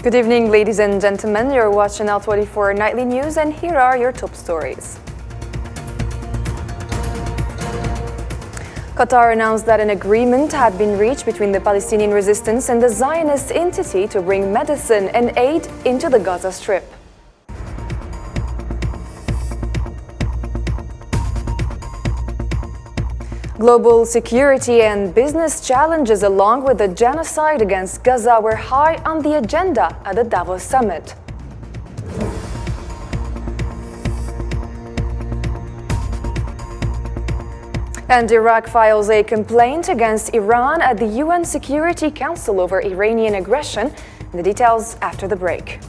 Good evening, ladies and gentlemen. You're watching L24 Nightly News, and here are your top stories. Qatar announced that an agreement had been reached between the Palestinian resistance and the Zionist entity to bring medicine and aid into the Gaza Strip. Global security and business challenges along with the genocide against Gaza were high on the agenda at the Davos summit. And Iraq files a complaint against Iran at the UN Security Council over Iranian aggression. The details after the break.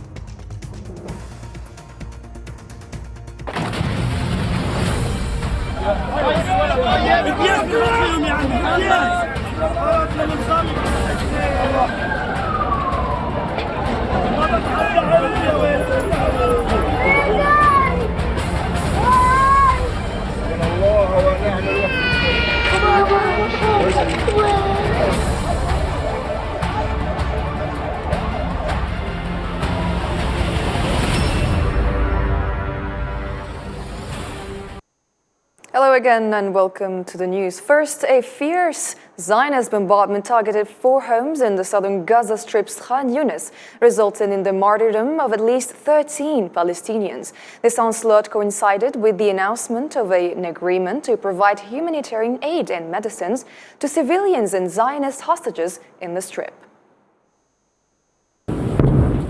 Hello again and welcome to the news. First, a fierce Zionist bombardment targeted 4 homes in the southern Gaza Strip's Khan Yunis, resulting in the martyrdom of at least 13 Palestinians. This onslaught coincided with the announcement of an agreement to provide humanitarian aid and medicines to civilians and Zionist hostages in the Strip.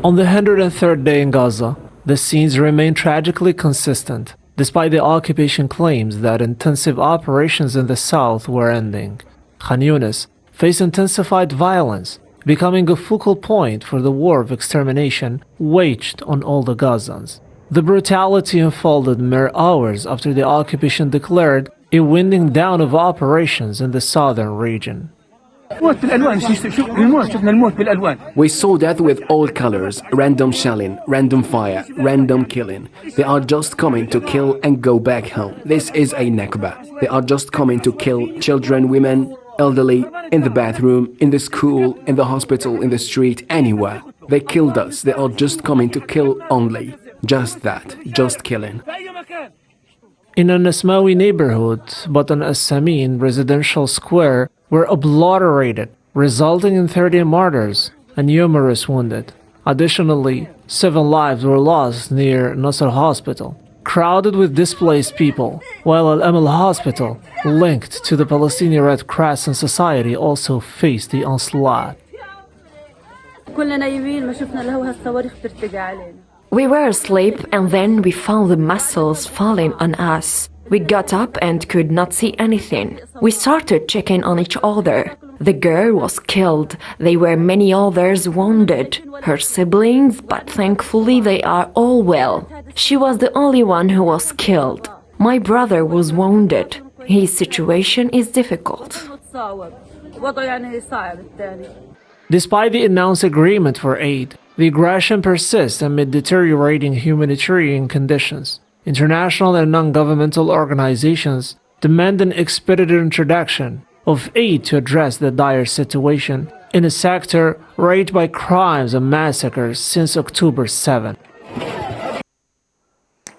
On the 103rd day in Gaza, the scenes remain tragically consistent. Despite the occupation claims that intensive operations in the south were ending, Khan Yunis faced intensified violence, becoming a focal point for the war of extermination waged on all the Gazans. The brutality unfolded mere hours after the occupation declared a winding down of operations in the southern region. We saw death with all colors, random shelling, random fire, random killing. They are just coming to kill and go back home. This is a Nakba. They are just coming to kill children, women, elderly, in the bathroom, in the school, in the hospital, in the street, anywhere. They killed us. They are just coming to kill only. Just that, just killing. In an Asmawi neighborhood, Batan as-Samin residential square were obliterated, resulting in 30 martyrs and numerous wounded. Additionally, 7 lives were lost near Nasser Hospital, crowded with displaced people, while Al-Amal Hospital, linked to the Palestinian Red Crescent Society, also faced the onslaught. We were asleep and then we found the missiles falling on us. We got up and could not see anything. We started checking on each other. The girl was killed. There were many others wounded. Her siblings, but thankfully they are all well. She was the only one who was killed. My brother was wounded. His situation is difficult. Despite the announced agreement for aid, the aggression persists amid deteriorating humanitarian conditions. International and non-governmental organizations demand an expedited introduction of aid to address the dire situation in a sector ravaged by crimes and massacres since October 7.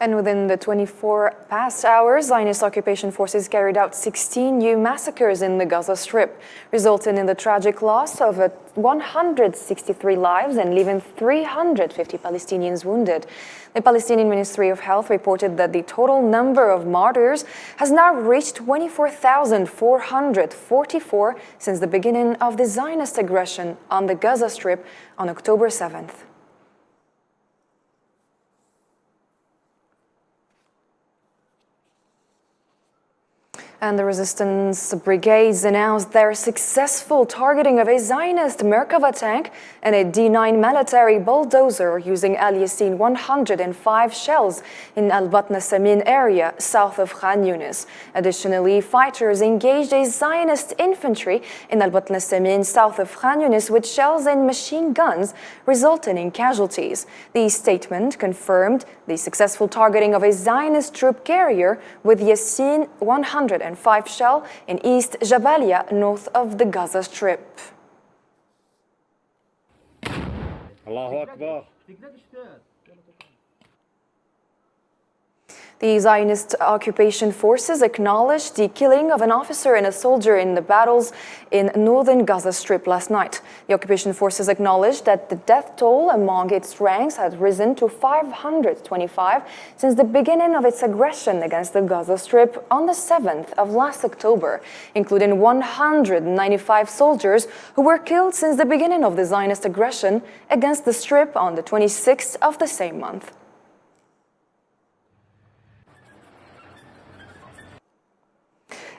And within the 24 past hours, Zionist occupation forces carried out 16 new massacres in the Gaza Strip, resulting in the tragic loss of 163 lives and leaving 350 Palestinians wounded. The Palestinian Ministry of Health reported that the total number of martyrs has now reached 24,444 since the beginning of the Zionist aggression on the Gaza Strip on October 7th. And the resistance brigades announced their successful targeting of a Zionist Merkava tank and a D9 military bulldozer using Al Yassin 105 shells in Al Batna Samin area south of Khan Yunis. Additionally, fighters engaged a Zionist infantry in Al Batna Samin south of Khan Yunis with shells and machine guns, resulting in casualties. The statement confirmed the successful targeting of a Zionist troop carrier with Yassin 105 shell in East Jabalia, north of the Gaza Strip. The Zionist occupation forces acknowledged the killing of an officer and a soldier in the battles in northern Gaza Strip last night. The occupation forces acknowledged that the death toll among its ranks had risen to 525 since the beginning of its aggression against the Gaza Strip on the 7th of last October, including 195 soldiers who were killed since the beginning of the Zionist aggression against the Strip on the 26th of the same month.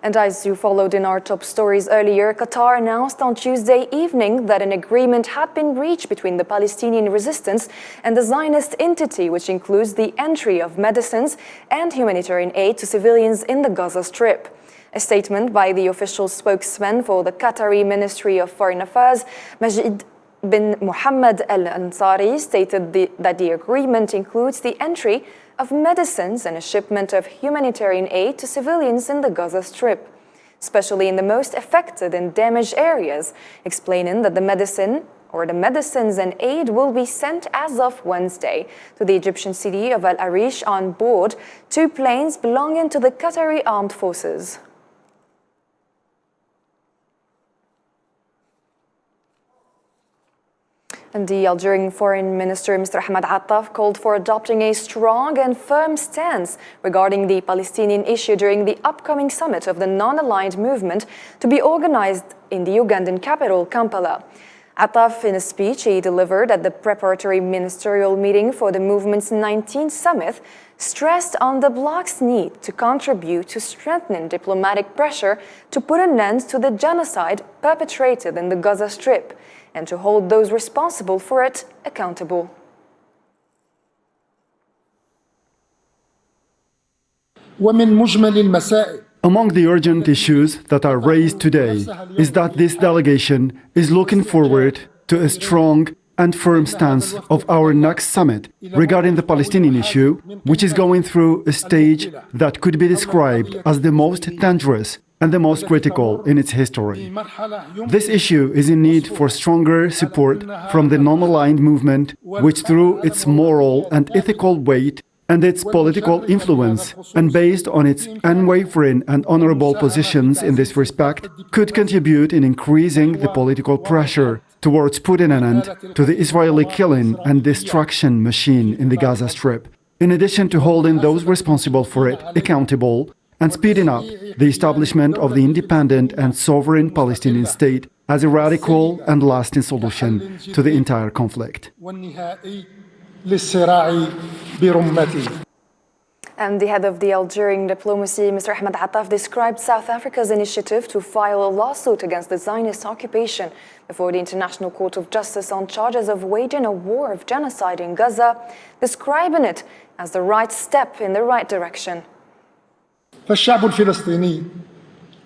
And as you followed in our top stories earlier, Qatar announced on Tuesday evening that an agreement had been reached between the Palestinian resistance and the Zionist entity, which includes the entry of medicines and humanitarian aid to civilians in the Gaza Strip. A statement by the official spokesman for the Qatari Ministry of Foreign Affairs, Majid bin Mohammed Al Ansari, stated that the agreement includes the entry of medicines and a shipment of humanitarian aid to civilians in the Gaza Strip, especially in the most affected and damaged areas, explaining that the medicines and aid will be sent as of Wednesday to the Egyptian city of Al Arish on board 2 planes belonging to the Qatari Armed Forces. And the Algerian Foreign Minister, Mr. Ahmed Attaf, called for adopting a strong and firm stance regarding the Palestinian issue during the upcoming summit of the non-aligned movement to be organized in the Ugandan capital, Kampala. Attaf, in a speech he delivered at the preparatory ministerial meeting for the movement's 19th summit, stressed on the bloc's need to contribute to strengthening diplomatic pressure to put an end to the genocide perpetrated in the Gaza Strip and to hold those responsible for it accountable. Among the urgent issues that are raised today is that this delegation is looking forward to a strong and firm stance of our next summit regarding the Palestinian issue, which is going through a stage that could be described as the most dangerous and the most critical in its history. This issue is in need for stronger support from the non-aligned movement, which through its moral and ethical weight and its political influence, and based on its unwavering and honorable positions in this respect, could contribute in increasing the political pressure towards putting an end to the Israeli killing and destruction machine in the Gaza Strip, in addition to holding those responsible for it accountable and speeding up the establishment of the independent and sovereign Palestinian state as a radical and lasting solution to the entire conflict. And the head of the Algerian diplomacy, Mr. Ahmed Attaf, described South Africa's initiative to file a lawsuit against the Zionist occupation before the International Court of Justice on charges of waging a war of genocide in Gaza, describing it as the right step in the right direction. فالشعب الفلسطيني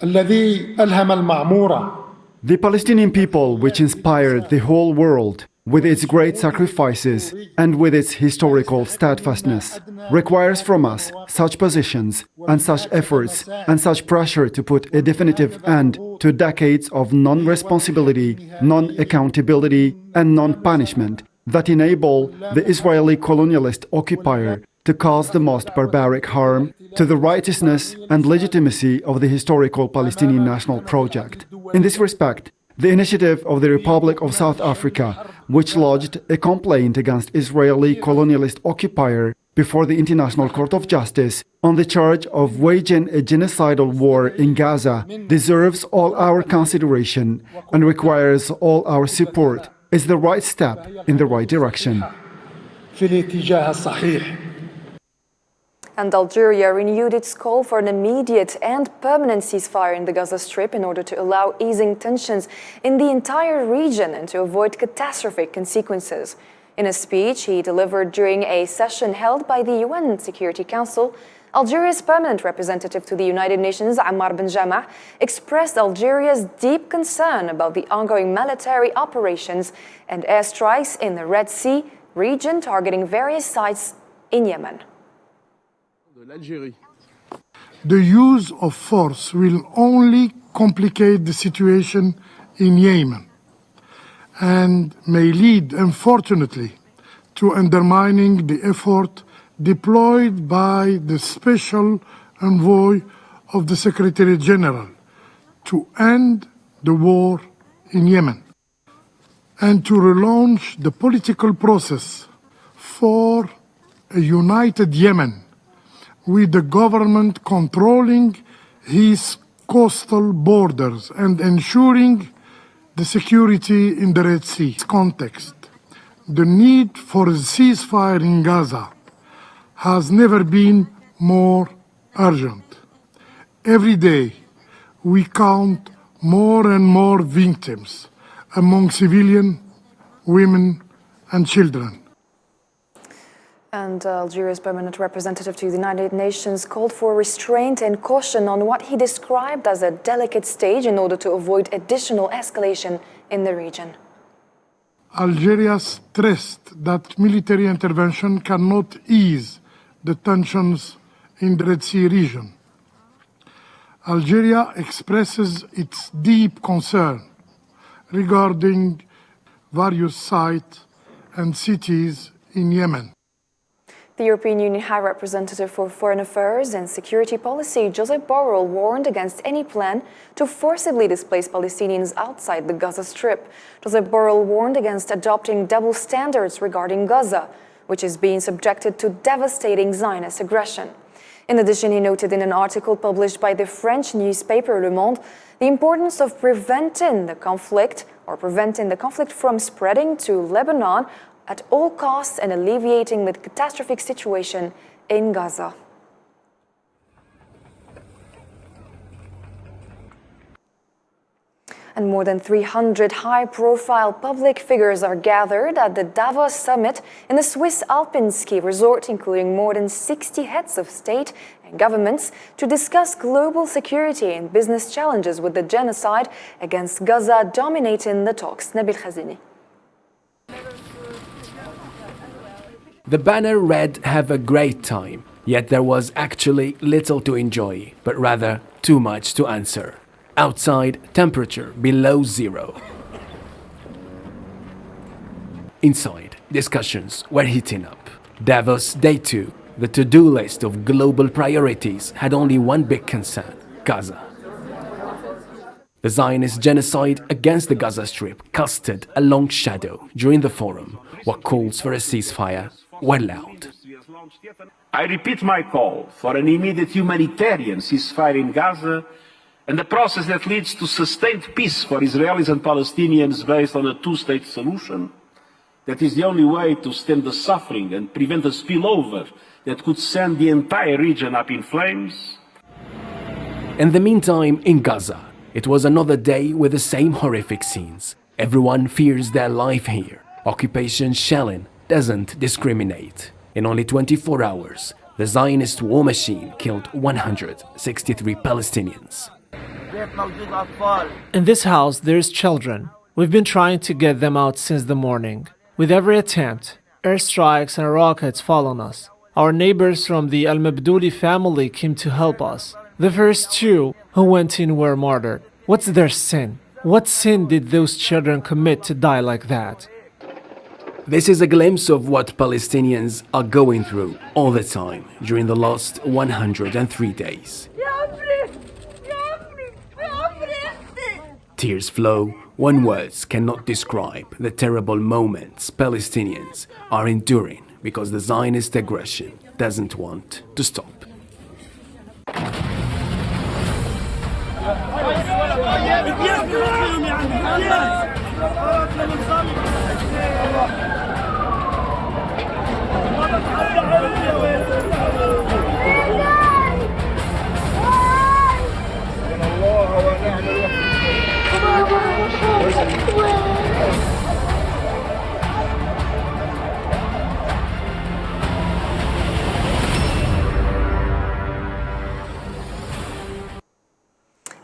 الذي ألهم المعمورة. The Palestinian people, which inspired the whole world with its great sacrifices and with its historical steadfastness, requires from us such positions and such efforts and such pressure to put a definitive end to decades of non-responsibility, non-accountability, and non-punishment that enable the Israeli colonialist occupier to cause the most barbaric harm to the righteousness and legitimacy of the historical Palestinian national project. In this respect, the initiative of the Republic of South Africa, which lodged a complaint against Israeli colonialist occupier before the International Court of Justice on the charge of waging a genocidal war in Gaza, deserves all our consideration and requires all our support, is the right step in the right direction. And Algeria renewed its call for an immediate and permanent ceasefire in the Gaza Strip in order to allow easing tensions in the entire region and to avoid catastrophic consequences. In a speech he delivered during a session held by the UN Security Council, Algeria's permanent representative to the United Nations, Ammar Ben Jamah, expressed Algeria's deep concern about the ongoing military operations and airstrikes in the Red Sea region targeting various sites in Yemen. The use of force will only complicate the situation in Yemen and may lead, unfortunately, to undermining the effort deployed by the Special Envoy of the Secretary General to end the war in Yemen and to relaunch the political process for a united Yemen with the government controlling his coastal borders and ensuring the security in the Red Sea context. The need for a ceasefire in Gaza has never been more urgent. Every day, we count more and more victims among civilian, women, and children. And Algeria's permanent representative to the United Nations called for restraint and caution on what he described as a delicate stage in order to avoid additional escalation in the region. Algeria stressed that military intervention cannot ease the tensions in the Red Sea region. Algeria expresses its deep concern regarding various sites and cities in Yemen. The European Union High Representative for Foreign Affairs and Security Policy, Josep Borrell, warned against any plan to forcibly displace Palestinians outside the Gaza Strip. Josep Borrell warned against adopting double standards regarding Gaza, which is being subjected to devastating Zionist aggression. In addition, he noted in an article published by the French newspaper Le Monde the importance of preventing the conflict from spreading to Lebanon at all costs and alleviating the catastrophic situation in Gaza. And more than 300 high-profile public figures are gathered at the Davos summit in the Swiss Alpine ski resort, including more than 60 heads of state and governments, to discuss global security and business challenges with the genocide against Gaza dominating the talks. Nabil Khazini. The banner read, "Have a great time," yet there was actually little to enjoy, but rather too much to answer. Outside, temperature below zero. Inside, discussions were heating up. Davos Day 2, the to-do list of global priorities had only one big concern: Gaza. The Zionist genocide against the Gaza Strip casted a long shadow during the forum, while calls for a ceasefire were loud. I repeat my call for an immediate humanitarian ceasefire in Gaza and a process that leads to sustained peace for Israelis and Palestinians based on a two-state solution. That is the only way to stem the suffering and prevent a spillover that could send the entire region up in flames. In the meantime, in Gaza, it was another day with the same horrific scenes. Everyone fears their life here. Occupation shelling doesn't discriminate. In only 24 hours, the Zionist war machine killed 163 Palestinians. In this house, there's children. We've been trying to get them out since the morning. With every attempt, airstrikes and rockets fall on us. Our neighbors from the Al-Mabdouli family came to help us. The first two who went in were martyred. What's their sin? What sin did those children commit to die like that? This is a glimpse of what Palestinians are going through all the time during the last 103 days. Tears flow when words cannot describe the terrible moments Palestinians are enduring because the Zionist aggression doesn't want to stop.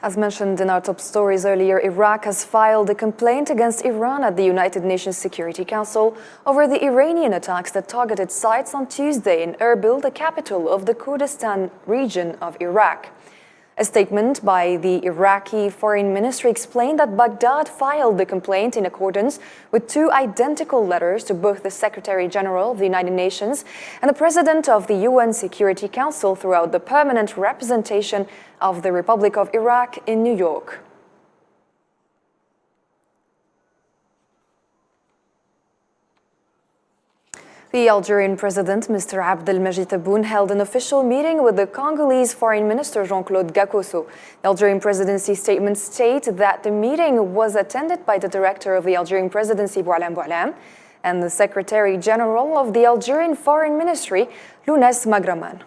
As mentioned in our top stories earlier, Iraq has filed a complaint against Iran at the United Nations Security Council over the Iranian attacks that targeted sites on Tuesday in Erbil, the capital of the Kurdistan region of Iraq. A statement by the Iraqi Foreign Ministry explained that Baghdad filed the complaint in accordance with two identical letters to both the Secretary General of the United Nations and the President of the UN Security Council throughout the permanent representation of the Republic of Iraq in New York. The Algerian President, Mr. Abdelmajid Tebboune, held an official meeting with the Congolese Foreign Minister Jean-Claude Gakoso. The Algerian presidency statement states that the meeting was attended by the director of the Algerian presidency, Boualam Boualam, and the Secretary General of the Algerian Foreign Ministry, Lounes Magraman.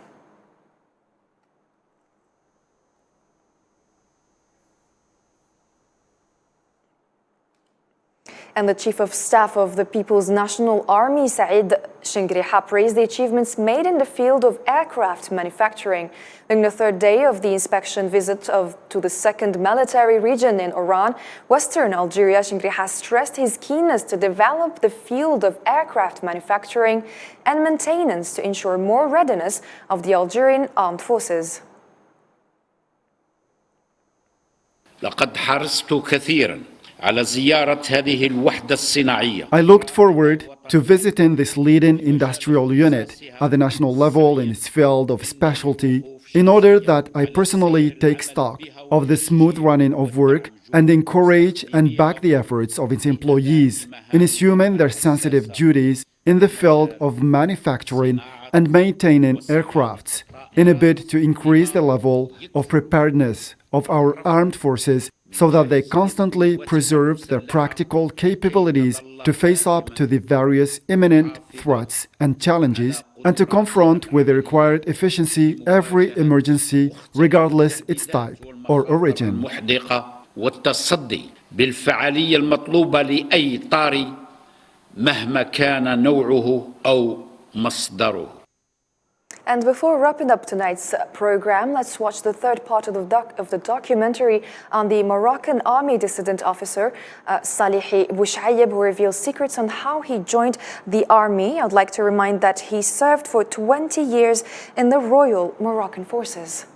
And the Chief of Staff of the People's National Army, Saïd Shingriha, praised the achievements made in the field of aircraft manufacturing. During the third day of the inspection visit to the second military region in Oran, Western Algeria, Shingriha stressed his keenness to develop the field of aircraft manufacturing and maintenance to ensure more readiness of the Algerian armed forces. لقد حرصت كثيراً على زيارة هذه الوحدة الصناعية. I looked forward to visiting this leading industrial unit at the national level in its field of specialty in order that I personally take stock of the smooth running of work and encourage and back the efforts of its employees in assuming their sensitive duties in the field of manufacturing and maintaining aircrafts in a bid to increase the level of preparedness of our armed forces so that they constantly preserve their practical capabilities to face up to the various imminent threats and challenges and to confront with the required efficiency every emergency regardless its type or origin. والتصدي بالفعالية المطلوبة لأي طارئ مهما كان نوعه أو مصدره. And before wrapping up tonight's program, let's watch the third part of the documentary on the Moroccan army dissident officer, Salihi Bouchayeb, who reveals secrets on how he joined the army. I'd like to remind that he served for 20 years in the Royal Moroccan Forces.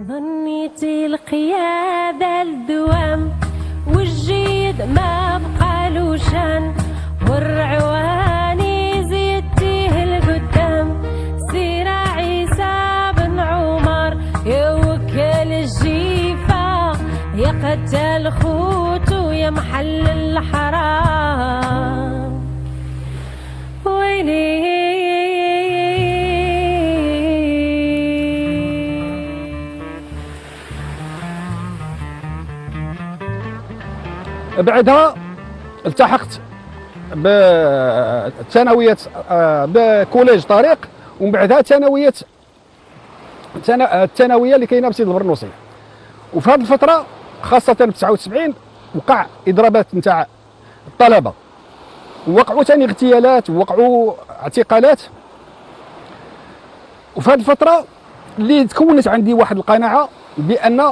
ظنيت القيادة الدوام والجيد ما بقالو شان والرعواني زيدتيه القدام سير عيسى بن عمر يوكل الجيفة يا قتال خوتو يا محل الحرام ويلي بعدها التحقت بثانوية بكوليج طريق ومن بعدها الثانوية اللي كاينه بسيد البرنوسي. وفي هذه الفترة خاصة ب 79 وقع إضرابات نتاع الطلبة ووقعوا ثاني اغتيالات ووقعوا اعتقالات. وفي هذه الفترة اللي تكونت عندي واحد القناعة بأن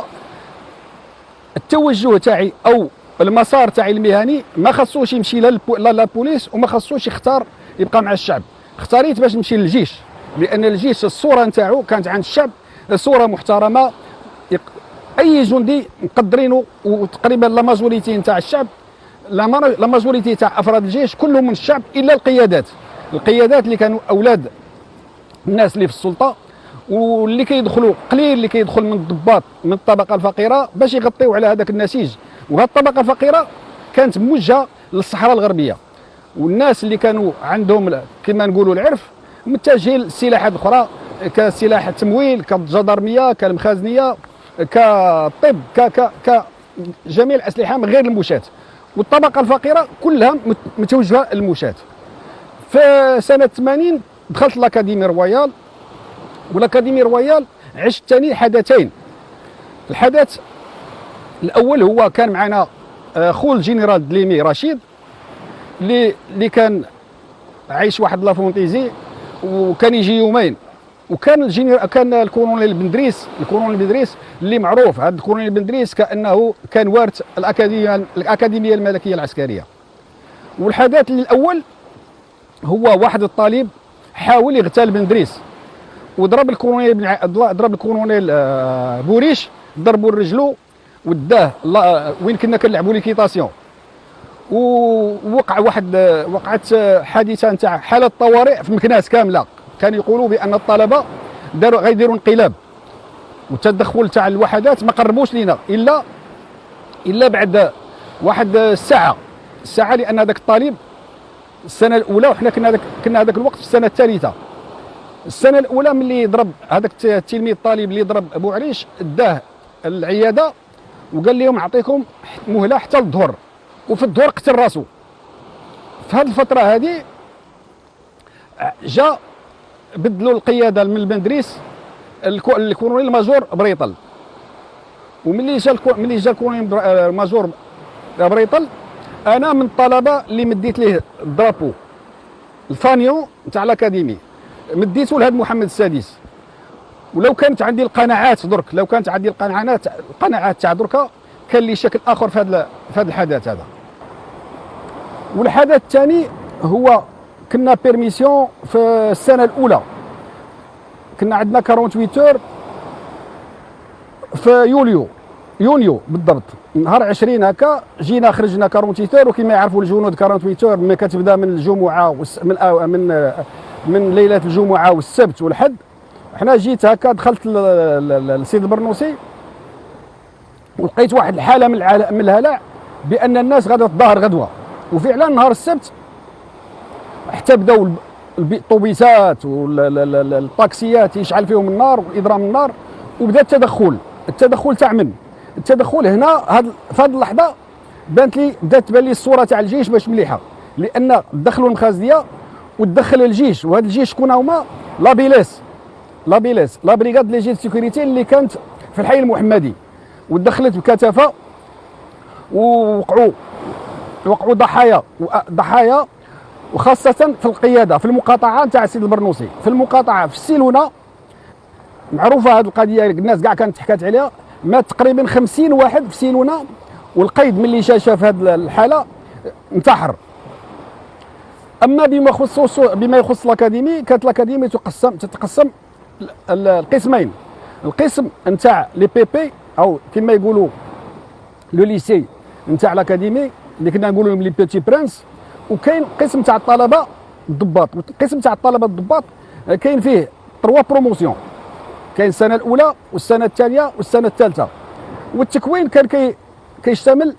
التوجه تاعي أو المسار تاعي المهني ما خصوش يمشي لا للبوليس وما خصوش يختار يبقى مع الشعب. اختاريت باش نمشي للجيش لان الجيش الصوره نتاعو كانت عند الشعب صوره محترمه، اي جندي مقدرينه وتقريبا لا ماجوريتي نتاع الشعب لا ماجوريتي تاع افراد الجيش كلهم من الشعب الا القيادات اللي كانوا اولاد الناس اللي في السلطه واللي كيدخلوا قليل اللي كيدخل من الضباط من الطبقه الفقيره باش يغطيو على هذاك النسيج. وهذه الطبقه الفقيره كانت موجهه للصحراء الغربيه، والناس اللي كانوا عندهم كما نقولوا العرف متجهين للسلاحات الاخرى كسلاح التمويل كالجدرميه كالمخازنيه كطب كجميع الاسلحه من غير المشاة، والطبقه الفقيره كلها متوجهه للمشاة. في سنه 80 دخلت لاكاديمي رويال، والاكاديمي رويال عشت ثاني حدثين. الحدث الاول هو كان معنا خو الجنرال دليمي رشيد اللي كان عايش واحد لافونتيزي وكان يجي يومين كان الكولونيل بندريس اللي معروف. هذا الكولونيل بندريس كانه كان وارث الاكاديميه الملكيه العسكريه. والحدث الاول هو واحد الطالب حاول يغتال بندريس وضرب الكولونيل بوريش، ضربوا رجلو وداه وين كنا كنلعبوا ليكيطاسيون. وقعت حادثه نتاع حاله طوارئ في مكناس كامله. كانوا يقولوا بان الطلبه غيديروا انقلاب، والتدخل تاع الوحدات ما قربوش لينا الا بعد واحد الساعه، لان هذاك الطالب السنه الاولى وحنا كنا هذاك الوقت في السنه الثالثه. السنه الاولى ملي ضرب هذاك التلميذ الطالب اللي ضرب ابو عريش، داه العياده وقال لهم اعطيكم مهله حتى الظهر، وفي الظهر قتل راسو. في هذه الفتره هذه جا بدلوا القياده من البندريس الكولونيل الماجور بريطل. وملي جا الكولونيل الماجور بريطل، انا من الطلبه اللي مديت ليه الدرابو الفانيو تاع الاكاديمي، مديته لهذا محمد السادس. ولو كانت عندي القناعات درك، لو كانت عندي القناعات تاع دركا، كان لي شكل اخر في هذا الحدث هذا. والحدث الثاني هو كنا بيرميسيون في السنه الاولى، كنا عندنا 48 اور في يونيو بالضبط، نهار 20 هكا جينا خرجنا 48 اور. وكما يعرفوا الجنود 48 اور ما كتبدا من الجمعه من ليله الجمعه والسبت والحد. حنا جيت هكا دخلت للسيد البرنوسي ولقيت واحد الحاله من الهلع بان الناس غادا تظاهر غدوه. وفعلا نهار السبت حتى بداو الطوبيسات والطاكسيات يشعل فيهم النار واضرام النار، وبدا التدخل تاع من التدخل هنا. في هذه اللحظه بدات تبان لي الصوره تاع الجيش باش مليحه، لان دخلوا المخازنيه ودخل الجيش. وهذا الجيش شكون هما؟ لا بريغاد لي جي سيكوريتي اللي كانت في الحي المحمدي، ودخلت بكثافه ووقعوا ضحايا وخاصه في القياده في المقاطعه تاع السيد البرنوسي. في المقاطعه في السيلونه معروفه هذه القضيه، الناس كاع كانت حكات عليها. مات تقريبا 50 واحد في سيلونه، والقيد ملي شاف هذه الحاله انتحر. اما بما يخص الاكاديمي، كانت الاكاديمي تتقسم القسمين. القسم نتاع لي بي او كما يقولوا لو ليسي نتاع الاكاديمي اللي كنا نقولوا لهم لي بيتي برانس، وكاين قسم تاع الطلبه الضباط. القسم تاع الطلبه الضباط كاين فيه 3 بروموسيون، كاين السنه الاولى والسنه الثانيه والسنه الثالثه. والتكوين كان كيشتمل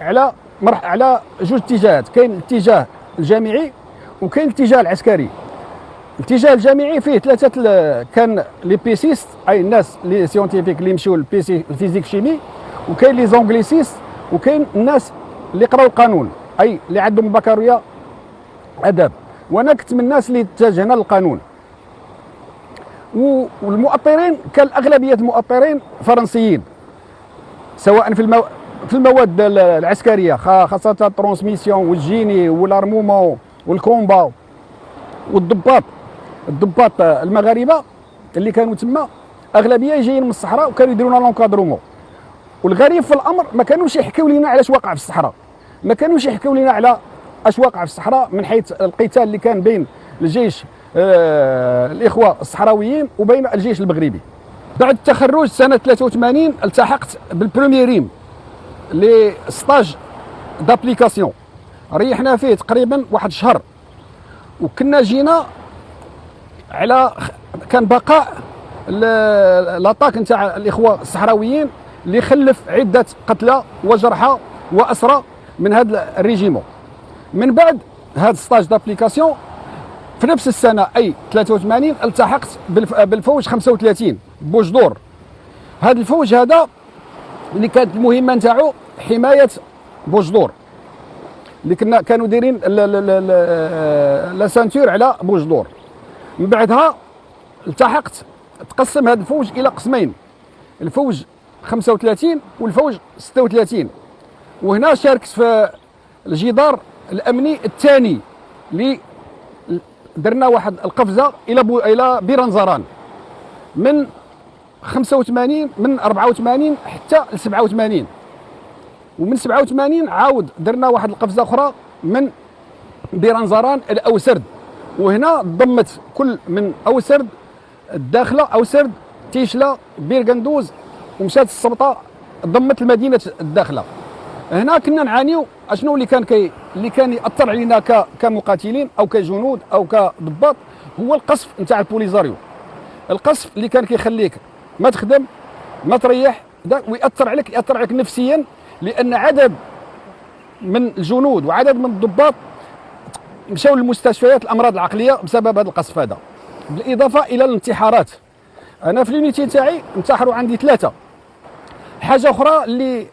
على جوج اتجاهات، كاين الاتجاه الجامعي وكاين الاتجاه العسكري. الاتجاه الجامعي فيه ثلاثه، كان لي بيسيست اي الناس لي سيونتيفيك اللي يمشيو الفيزيك شيمي، وكاين لي زونغليسيست، وكاين الناس اللي يقراو القانون اي اللي عندهم بكالوريا اداب. وانا كنت من الناس اللي اتجهنا للقانون. والمؤطرين كان اغلبيه المؤطرين فرنسيين، سواء في المواد العسكريه خاصه الترانسميسيون والجيني والارمومون والكومبا. والضباط المغاربه اللي كانوا تما اغلبيه جايين من الصحراء وكانوا يديروا لنا لونكادرومون. والغريب في الامر ما كانوش يحكيو لنا على اش واقع في الصحراء، ما كانوش يحكيو لنا على اش واقع في الصحراء من حيث القتال اللي كان بين الجيش الاخوه الصحراويين وبين الجيش المغربي. بعد التخرج سنه 83 التحقت بالبرومييريم لي ستاج دابليكاسيون، ريحنا فيه تقريبا واحد شهر. وكنا جينا على كان بقاء لاطاك نتاع الاخوه الصحراويين اللي خلف عده قتلى وجرحى واسرى من هذا الريجيمون. من بعد هذا ستاج دابليكاسيون في نفس السنه اي 83 التحقت بالفوج 35 بوجدور. هذا الفوج هذا اللي كانت المهمه نتاعو حمايه بوجدور، اللي كانوا دايرين لا سانتور على بوجدور. من بعدها التحقت، تقسم هذا الفوج الى قسمين، الفوج 35 والفوج 36. وهنا شاركت في الجدار الامني الثاني اللي درنا واحد القفزه الى بيرانزران. من 85 من 84 حتى ل 87. ومن 87 عاود درنا واحد القفزه اخرى من بيرانزران الى اوسرد، وهنا ضمت كل من اوسرد الداخله، اوسرد تيشله بيرغندوز ومشات السبطه، ضمت المدينه الداخله. هنا كنا نعانيو اشنو اللي كان ياثر علينا كمقاتلين او كجنود او كضباط، هو القصف نتاع البوليزاريو. القصف اللي كان كيخليك ما تخدم ما تريح، ويأثر عليك نفسيا، لان عدد من الجنود وعدد من الضباط مشاو للمستشفيات الامراض العقليه بسبب هذا القصف هذا. بالاضافه الى الانتحارات، انا في اليونيتي تاعي انتحروا عندي 3. حاجه اخرى اللي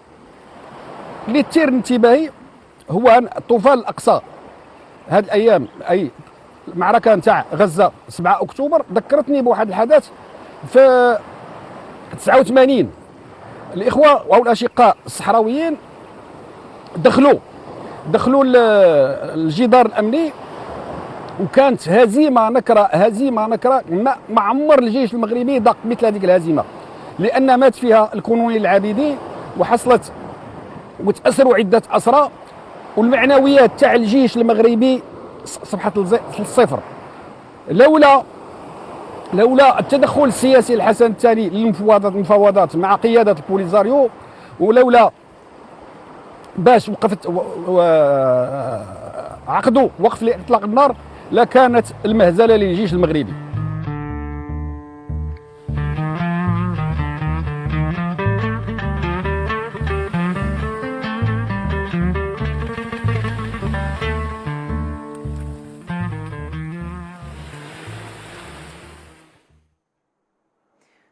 تثير انتباهي هو الطوفان الاقصى هذه الايام، اي المعركه نتاع غزه 7 اكتوبر ذكرتني بواحد الحدث في 89. الاخوه او الاشقاء الصحراويين دخلوا الجدار الامني، وكانت هزيمه نكره ما عمر الجيش المغربي ذاق مثل هذيك الهزيمه، لان مات فيها الكونونيل العابدي وتأسروا عده اسرى، والمعنويات تاع الجيش المغربي صبحت للصفر لولا التدخل السياسي الحسن الثاني للمفاوضات مع قياده البوليزاريو، ولولا باش عقدوا وقف لاطلاق النار، لكانت المهزله للجيش المغربي.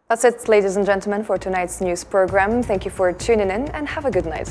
That's it, ladies and gentlemen, for tonight's news program. Thank you for tuning in and have a good night.